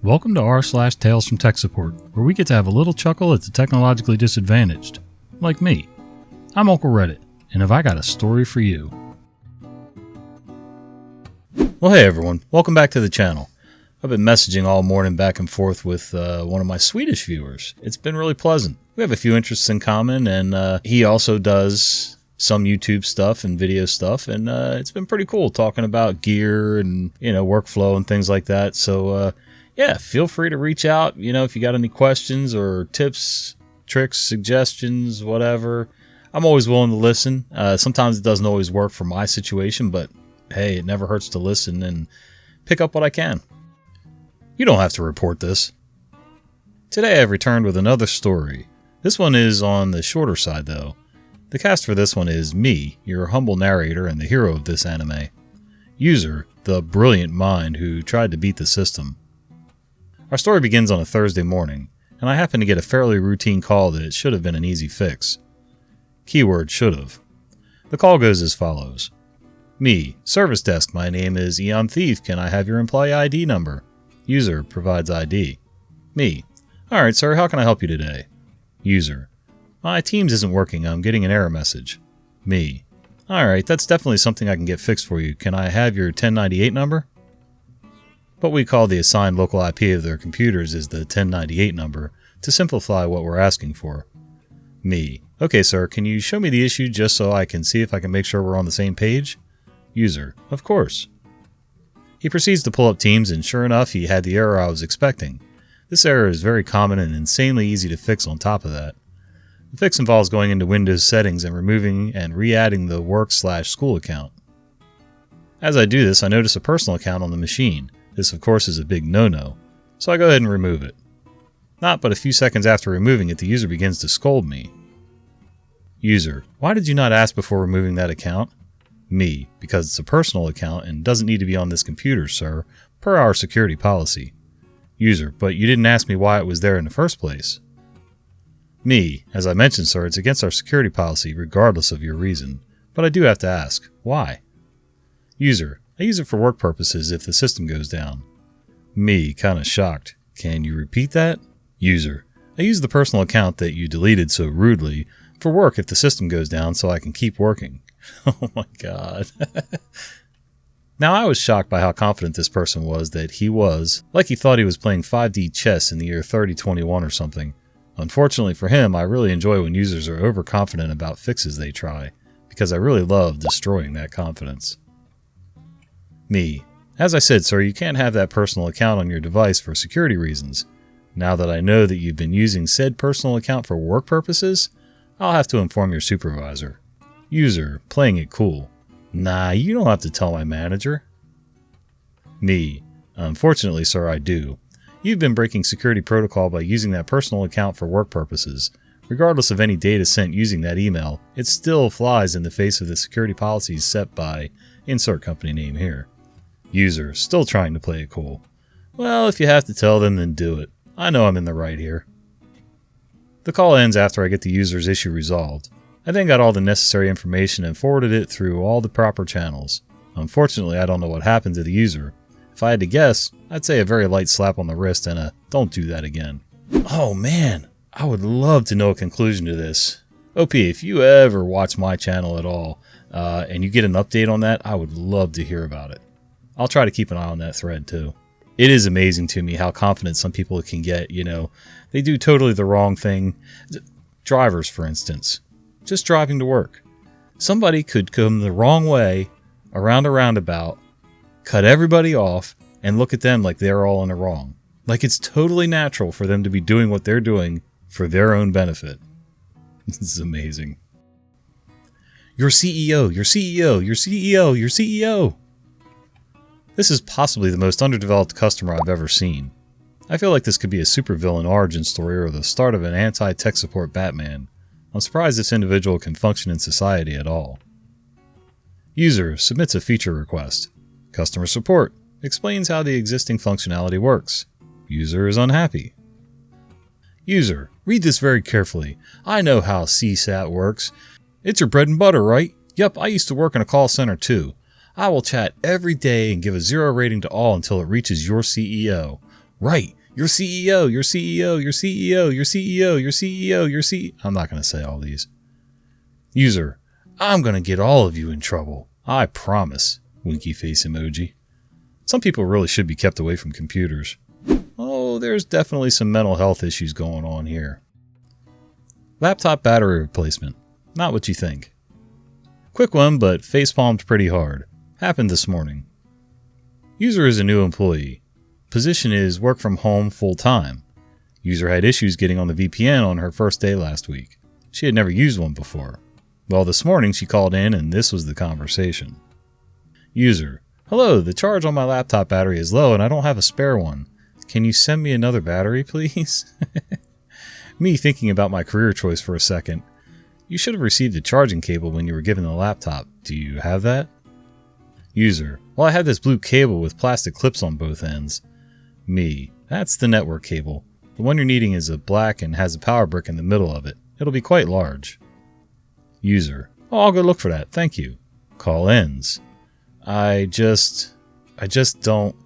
Welcome to r/Tales from Tech Support, where we get to have a little chuckle at the technologically disadvantaged, like me. I'm Uncle Reddit, and have I got a story for you. Well, hey everyone, welcome back to the channel. I've been messaging all morning back and forth with one of my Swedish viewers. It's been really pleasant. We have a few interests in common, and he also does some YouTube stuff and video stuff, and it's been pretty cool talking about gear and, workflow and things like that. So, yeah, feel free to reach out, if you got any questions or tips, tricks, suggestions, whatever. I'm always willing to listen. Sometimes it doesn't always work for my situation, but hey, it never hurts to listen and pick up what I can. You don't have to report this. Today I've returned with another story. This one is on the shorter side, though. The cast for this one is me, your humble narrator and the hero of this anime. User, the brilliant mind who tried to beat the system. Our story begins on a Thursday morning, and I happen to get a fairly routine call that it should have been an easy fix. Keyword should have. The call goes as follows. Me, service desk, my name is Eon Thief, can I have your employee ID number? User provides ID. Me, alright sir, how can I help you today? User, my Teams isn't working, I'm getting an error message. Me, alright, that's definitely something I can get fixed for you, can I have your 1098 number? What we call the assigned local IP of their computers is the 1098 number, to simplify what we're asking for. Me, okay sir, can you show me the issue just so I can see if I can make sure we're on the same page? User, of course. He proceeds to pull up Teams, and sure enough, he had the error I was expecting. This error is very common and insanely easy to fix on top of that. The fix involves going into Windows settings and removing and re-adding the work/school account. As I do this, I notice a personal account on the machine. This, of course, is a big no-no, so I go ahead and remove it. Not but a few seconds after removing it, the user begins to scold me. User, why did you not ask before removing that account? Me, because it's a personal account and doesn't need to be on this computer, sir, per our security policy. User, but you didn't ask me why it was there in the first place. Me, as I mentioned, sir, it's against our security policy regardless of your reason, but I do have to ask, why? User, I use it for work purposes if the system goes down. Me, kinda shocked. Can you repeat that? User, I use the personal account that you deleted so rudely for work if the system goes down so I can keep working. Oh my god. Now I was shocked by how confident this person was that he was, like he thought he was playing 5D chess in the year 3021 or something. Unfortunately for him, I really enjoy when users are overconfident about fixes they try, because I really love destroying that confidence. Me, as I said, sir, you can't have that personal account on your device for security reasons. Now that I know that you've been using said personal account for work purposes, I'll have to inform your supervisor. User, playing it cool. Nah, you don't have to tell my manager. Me, unfortunately, sir, I do. You've been breaking security protocol by using that personal account for work purposes. Regardless of any data sent using that email, it still flies in the face of the security policies set by insert company name here. User, still trying to play it cool. Well, if you have to tell them, then do it. I know I'm in the right here. The call ends after I get the user's issue resolved. I then got all the necessary information and forwarded it through all the proper channels. Unfortunately, I don't know what happened to the user. If I had to guess, I'd say a very light slap on the wrist and a don't do that again. Oh man, I would love to know a conclusion to this. OP, if you ever watch my channel at all, and you get an update on that, I would love to hear about it. I'll try to keep an eye on that thread too. It is amazing to me how confident some people can get, They do totally the wrong thing. Drivers, for instance. Just driving to work. Somebody could come the wrong way, around a roundabout, cut everybody off, and look at them like they're all in the wrong. Like it's totally natural for them to be doing what they're doing for their own benefit. This is amazing. Your CEO, your CEO, your CEO, your CEO. This is possibly the most underdeveloped customer I've ever seen. I feel like this could be a supervillain origin story or the start of an anti-tech support Batman. I'm surprised this individual can function in society at all. User submits a feature request. Customer support explains how the existing functionality works. User is unhappy. User, read this very carefully. I know how CSAT works. It's your bread and butter, right? Yup, I used to work in a call center too. I will chat every day and give a 0 rating to all until it reaches your CEO. Right. Your CEO, your CEO, your CEO, your CEO, your CEO, your CEO. I'm not going to say all these. User, I'm going to get all of you in trouble. I promise. Winky face emoji. Some people really should be kept away from computers. Oh, there's definitely some mental health issues going on here. Laptop battery replacement. Not what you think. Quick one, but facepalmed pretty hard. Happened this morning. User is a new employee. Position is work from home full time. User had issues getting on the VPN on her first day last week. She had never used one before. Well, this morning she called in and this was the conversation. User, hello, the charge on my laptop battery is low and I don't have a spare one. Can you send me another battery, please? Me thinking about my career choice for a second. You should have received a charging cable when you were given the laptop. Do you have that? User, well, I have this blue cable with plastic clips on both ends. Me, that's the network cable. The one you're needing is a black and has a power brick in the middle of it. It'll be quite large. User, oh, I'll go look for that. Thank you. Call ends. I just don't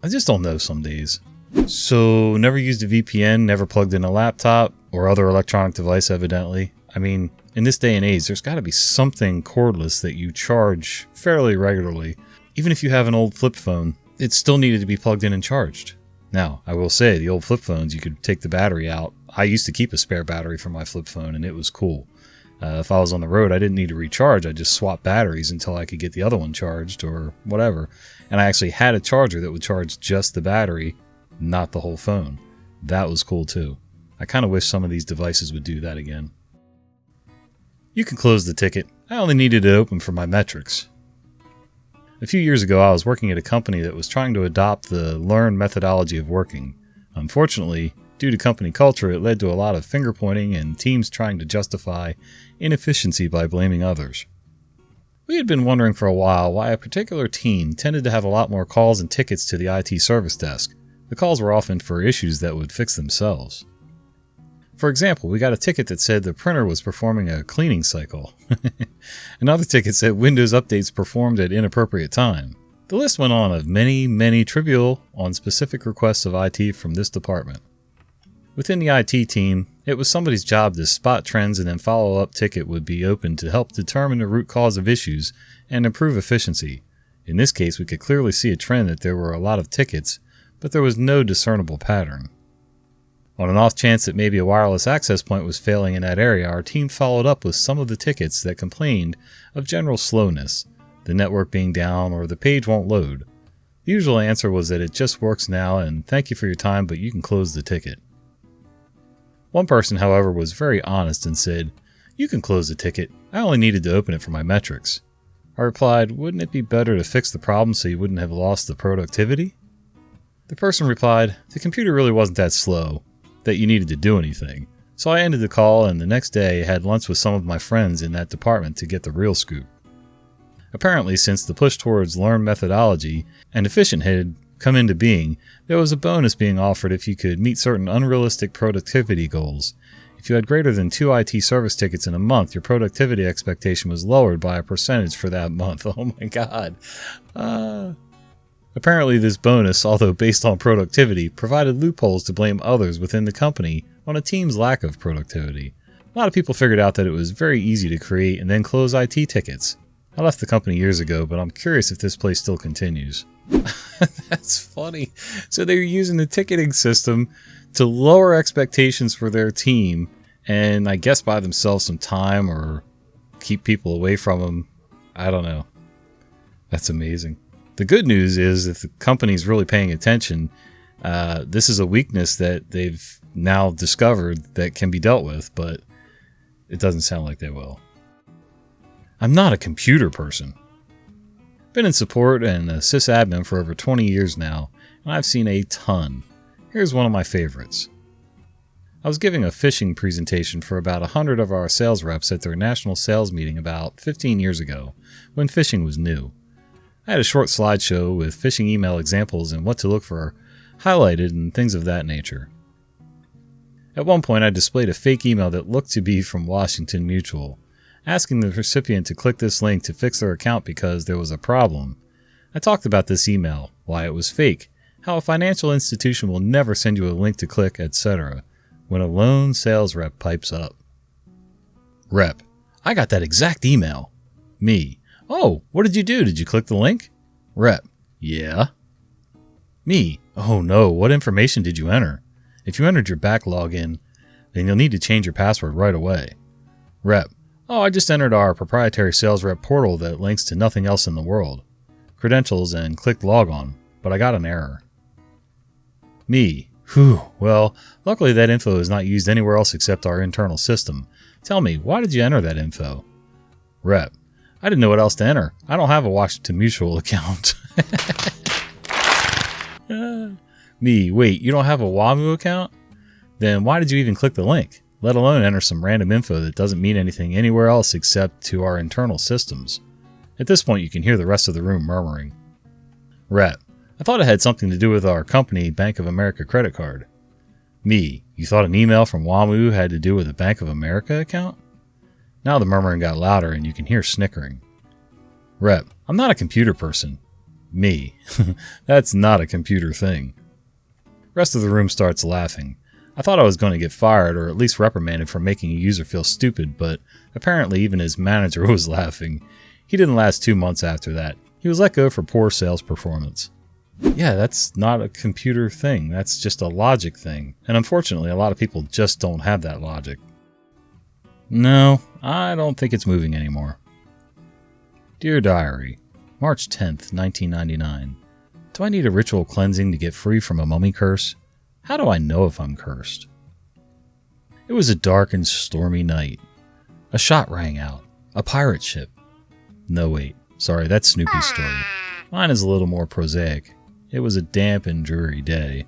know some days. So, never used a VPN, never plugged in a laptop or other electronic device evidently. I mean, in this day and age, there's got to be something cordless that you charge fairly regularly. Even if you have an old flip phone, it still needed to be plugged in and charged. Now, I will say, the old flip phones, you could take the battery out. I used to keep a spare battery for my flip phone, and it was cool. If I was on the road, I didn't need to recharge. I just swapped batteries until I could get the other one charged or whatever. And I actually had a charger that would charge just the battery, not the whole phone. That was cool too. I kind of wish some of these devices would do that again. You can close the ticket. I only needed it open for my metrics. A few years ago, I was working at a company that was trying to adopt the learn methodology of working. Unfortunately, due to company culture, it led to a lot of finger pointing and teams trying to justify inefficiency by blaming others. We had been wondering for a while why a particular team tended to have a lot more calls and tickets to the IT service desk. The calls were often for issues that would fix themselves. For example, we got a ticket that said the printer was performing a cleaning cycle. Another ticket said Windows updates performed at inappropriate time. The list went on of many trivial on specific requests of IT from this department. Within the IT team, it was somebody's job to spot trends and then follow-up ticket would be opened to help determine the root cause of issues and improve efficiency. In this case, we could clearly see a trend that there were a lot of tickets, but there was no discernible pattern. On an off chance that maybe a wireless access point was failing in that area, our team followed up with some of the tickets that complained of general slowness, the network being down, or the page won't load. The usual answer was that it just works now and thank you for your time, but you can close the ticket. One person, however, was very honest and said, "You can close the ticket. I only needed to open it for my metrics." I replied, "Wouldn't it be better to fix the problem so you wouldn't have lost the productivity?" The person replied, "The computer really wasn't that slow that you needed to do anything." So I ended the call and the next day had lunch with some of my friends in that department to get the real scoop. Apparently, since the push towards learn methodology and efficient had come into being, there was a bonus being offered if you could meet certain unrealistic productivity goals. If you had greater than 2 IT service tickets in a month, your productivity expectation was lowered by a percentage for that month. Oh my god. Apparently this bonus, although based on productivity, provided loopholes to blame others within the company on a team's lack of productivity. A lot of people figured out that it was very easy to create and then close IT tickets. I left the company years ago, but I'm curious if this place still continues. That's funny. So they're using the ticketing system to lower expectations for their team and I guess buy themselves some time or keep people away from them. I don't know. That's amazing. The good news is if the company's really paying attention, this is a weakness that they've now discovered that can be dealt with, but it doesn't sound like they will. I'm not a computer person. Been in support and a sysadmin for over 20 years now, and I've seen a ton. Here's one of my favorites. I was giving a phishing presentation for about 100 of our sales reps at their national sales meeting about 15 years ago, when phishing was new. I had a short slideshow with phishing email examples and what to look for highlighted and things of that nature. At one point, I displayed a fake email that looked to be from Washington Mutual, asking the recipient to click this link to fix their account because there was a problem. I talked about this email, why it was fake, how a financial institution will never send you a link to click, etc. when a lone sales rep pipes up. Rep: I got that exact email. Me: oh, what did you do? Did you click the link? Rep: yeah. Me: oh no, what information did you enter? If you entered your back login, then you'll need to change your password right away. Rep: oh, I just entered our proprietary sales rep portal that links to nothing else in the world. Credentials and clicked log on, but I got an error. Me: whew, well, luckily that info is not used anywhere else except our internal system. Tell me, why did you enter that info? Rep: I didn't know what else to enter. I don't have a Washington Mutual account. Me: wait, you don't have a WAMU account? Then why did you even click the link, let alone enter some random info that doesn't mean anything anywhere else except to our internal systems? At this point, you can hear the rest of the room murmuring. Rep: I thought it had something to do with our company Bank of America credit card. Me: you thought an email from WAMU had to do with a Bank of America account? Now the murmuring got louder and you can hear snickering. Rep: I'm not a computer person. Me: that's not a computer thing. Rest of the room starts laughing. I thought I was going to get fired or at least reprimanded for making a user feel stupid, but apparently even his manager was laughing. He didn't last 2 months after that. He was let go for poor sales performance. Yeah, that's not a computer thing. That's just a logic thing. And unfortunately, a lot of people just don't have that logic. No, I don't think it's moving anymore. Dear Diary, March 10th, 1999. Do I need a ritual cleansing to get free from a mummy curse? How do I know if I'm cursed? It was a dark and stormy night. A shot rang out. A pirate ship. No, wait. Sorry, that's Snoopy's story. Mine is a little more prosaic. It was a damp and dreary day.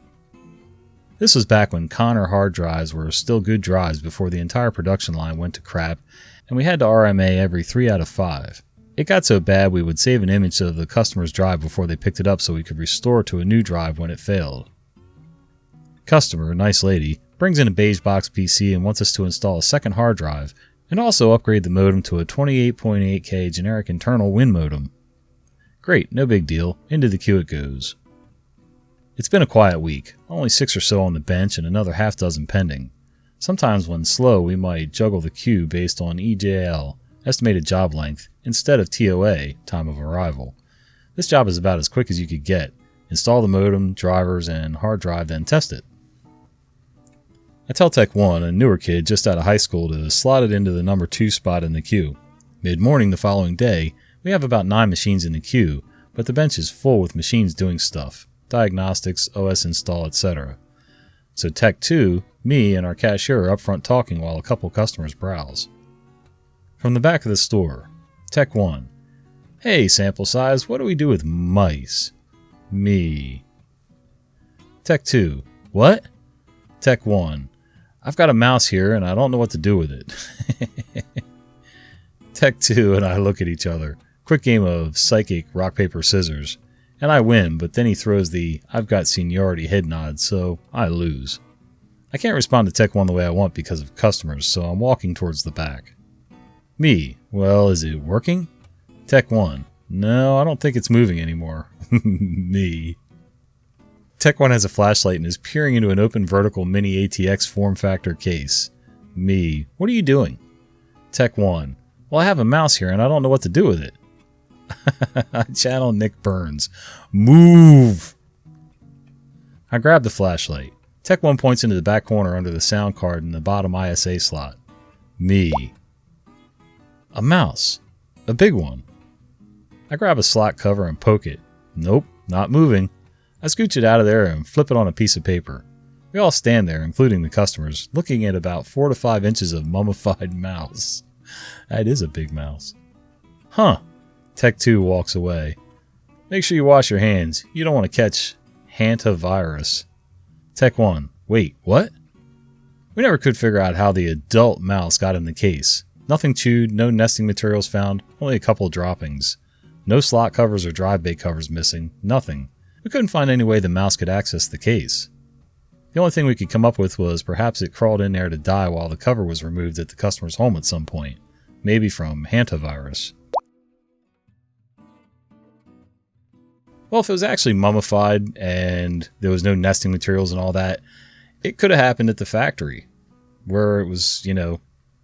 This was back when Connor hard drives were still good drives before the entire production line went to crap, and we had to RMA every 3 out of 5. It got so bad we would save an image of the customer's drive before they picked it up so we could restore to a new drive when it failed. Customer, nice lady, brings in a beige box PC and wants us to install a second hard drive and also upgrade the modem to a 28.8K generic internal Win modem. Great, no big deal. Into the queue it goes. It's been a quiet week, only 6 or so on the bench and another half dozen pending. Sometimes when slow we might juggle the queue based on EJL, estimated job length, instead of TOA, time of arrival. This job is about as quick as you could get. Install the modem, drivers, and hard drive, then test it. I tell Tech 1, a newer kid just out of high school, to slot it into the number 2 spot in the queue. Mid-morning the following day, we have about 9 machines in the queue, but the bench is full with machines doing stuff, diagnostics, OS install, etc. So Tech 2, me, and our cashier are up front talking while a couple customers browse. From the back of the store, Tech 1. Hey, sample size, what do we do with mice? Me. Tech 2. What? Tech 1. I've got a mouse here and I don't know what to do with it. Tech 2 and I look at each other. Quick game of psychic rock, paper, scissors. And I win, but then he throws the I've got seniority head nod, so I lose. I can't respond to Tech 1 the way I want because of customers, so I'm walking towards the back. Me. Well, is it working? Tech 1. No, I don't think it's moving anymore. Me. Tech 1 has a flashlight and is peering into an open vertical mini ATX form factor case. Me. What are you doing? Tech 1. Well, I have a mouse here and I don't know what to do with it. I channel Nick Burns. Move! I grab the flashlight. Tech 1 points into the back corner under the sound card in the bottom ISA slot. Me. A mouse. A big one. I grab a slot cover and poke it. Nope, not moving. I scooch it out of there and flip it on a piece of paper. We all stand there, including the customers, looking at about 4 to 5 inches of mummified mouse. That is a big mouse. Huh. Tech 2 walks away. Make sure you wash your hands. You don't want to catch hantavirus. Tech 1. Wait, what? We never could figure out how the adult mouse got in the case. Nothing chewed, no nesting materials found, only a couple droppings. No slot covers or drive bay covers missing, nothing. We couldn't find any way the mouse could access the case. The only thing we could come up with was perhaps it crawled in there to die while the cover was removed at the customer's home at some point. Maybe from hantavirus. Well, if it was actually mummified and there was no nesting materials and all that, it could have happened at the factory where it was,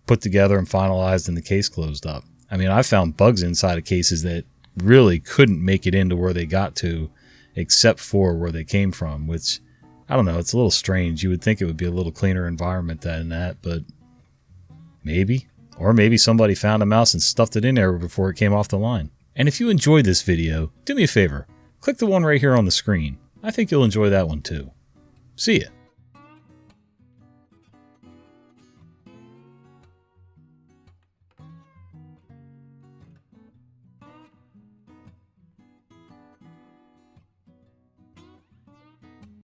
put together and finalized and the case closed up. I mean, I found bugs inside of cases that really couldn't make it into where they got to except for where they came from, which, I don't know, it's a little strange. You would think it would be a little cleaner environment than that, but maybe. Or maybe somebody found a mouse and stuffed it in there before it came off the line. And if you enjoyed this video, do me a favor. Click the one right here on the screen. I think you'll enjoy that one too. See ya.